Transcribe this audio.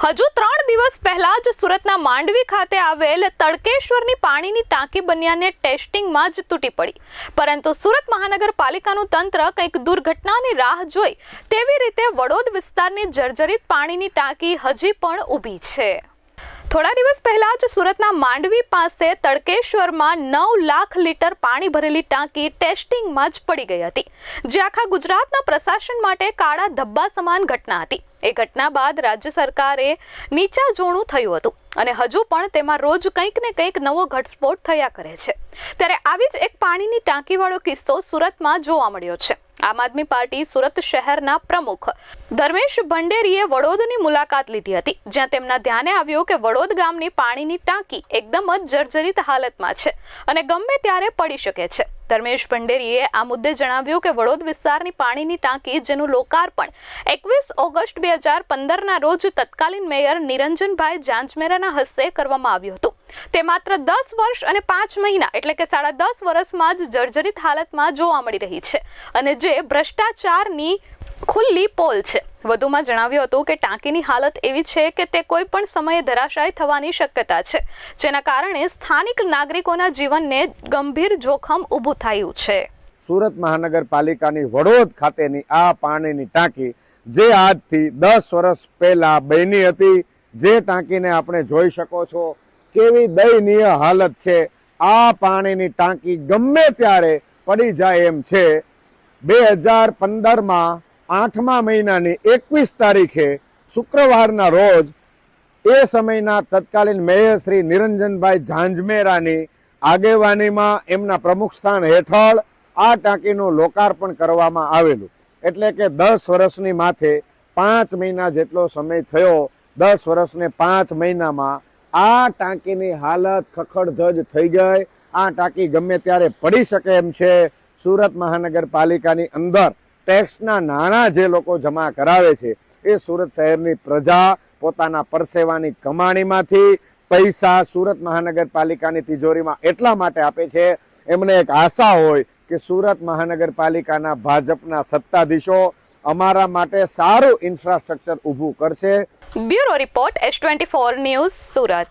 હજુ 3 દિવસ પહેલા જ સુરતના માંડવી ખાતે આવેલ તડકેશ્વરની પાણીની ટાંકી બન્યાને ટેસ્ટિંગમાં જ તૂટી પડી, પરંતુ સુરત મહાનગરપાલિકાનું તંત્ર કંઈક દુર્ઘટનાની રાહ જોઈ તેવી રીતે વડોદ વિસ્તારની જર્જરિત પાણીની ટાંકી હજી પણ ઊભી છે। થોડા દિવસ પહેલા જ સુરતના માંડવી પાસે તડકેશ્વરમાં 9 લાખ લીટર પાણી ભરેલી ટાંકી ટેસ્ટિંગમાં જ પડી ગઈ હતી, જે આખા ગુજરાતના પ્રશાસન માટે કાળા ધબ્બા સમાન ઘટના હતી। એ ઘટના બાદ રાજ્ય સરકારે નીચા જોણું થયું હતું અને હજુ પણ તેમાં રોજ કંઈક ને કંઈક નવો ઘટસ્ફોટ થયા કરે છે। ત્યારે આવી જ એક પાણીની ટાંકીવાળો કિસ્સો સુરતમાં જોવા મળ્યો છે। આમ આદમી પાર્ટી સુરત શહેરના પ્રમુખ ધર્મેશ ભંડેરીએ વડોદની મુલાકાત લીધી હતી, જ્યાં તેમના ધ્યાને આવ્યું કે વડોદ ગામની પાણીની ટાંકી એકદમ જ જર્જરિત હાલતમાં છે અને ગમે ત્યારે પડી શકે છે। ધર્મેશ ભંડેરીએ આ મુદ્દે જણાવ્યું કે વડોદ વિસ્તારની પાણીની ટાંકી, જેનું લોકાર્પણ 21 ઓગસ્ટ 2015ના રોજ તત્કાલીન મેયર નિરંજનભાઈ જાંજમેરાના હસ્તે કરવામાં આવ્યું હતું, તે માત્ર 10 વર્ષ અને 5 મહિના એટલે કે 10.5 વર્ષમાં જ જર્જરિત હાલતમાં જોવા મળી રહી છે અને જે ભ્રષ્ટાચારની ખુલ્લી પોલ છે। વધુમાં જણાવ્યું હતું કે ટાંકીની હાલત એવી છે કે તે કોઈ પણ સમયે ધરાશાયી થવાની શક્યતા છે, જેના કારણે સ્થાનિક નાગરિકોના જીવનને ગંભીર જોખમ ઊભું થયું છે। સુરત મહાનગરપાલિકાની વડોદ ખાતેની આ પાણીની ટાંકી જે આજથી 10 વર્ષ પહેલા બની હતી, જે ટાંકીને આપણે જોઈ શકો છો કેવી દયનીય હાલત છે। આ પાણીની ટાંકી ગમે ત્યારે પડી જાય એમ છે। 2015માં 8મા મહિનાની 21 તારીખે શુક્રવારના રોજ એ સમયના તત્કાલીન મેયર શ્રી નિરંજનભાઈ જાંજમેરાની આગેવાનીમાં એમના પ્રમુખ સ્થાન હેઠળ આ ટાંકીનું લોકાર્પણ કરવામાં આવેલું, એટલે કે 10 વર્ષની માથે 5 મહિના જેટલો સમય થયો। 10 વર્ષને 5 મહિનામાં આ ટાંકીની હાલત ખખડધજ થઈ ગઈ। આ ટાંકી ગમે ત્યારે પડી શકે એમ છે। સુરત મહાનગરપાલિકાની અંદર ટેક્સના નાણાં જે લોકો જમા કરાવે છે એ સુરત શહેરની પ્રજા પોતાના પરસેવાની કમાણીમાંથી પૈસા સુરત મહાનગરપાલિકાની તિજોરીમાં એટલા માટે આપે છે, એમને એક આશા હોય કે સુરત મહાનગરપાલિકાના ભાજપના સત્તાધીશો અમારા માટે સારું ઇન્ફ્રાસ્ટ્રક્ચર ઊભું કરશે। Bureau report S24 news Surat.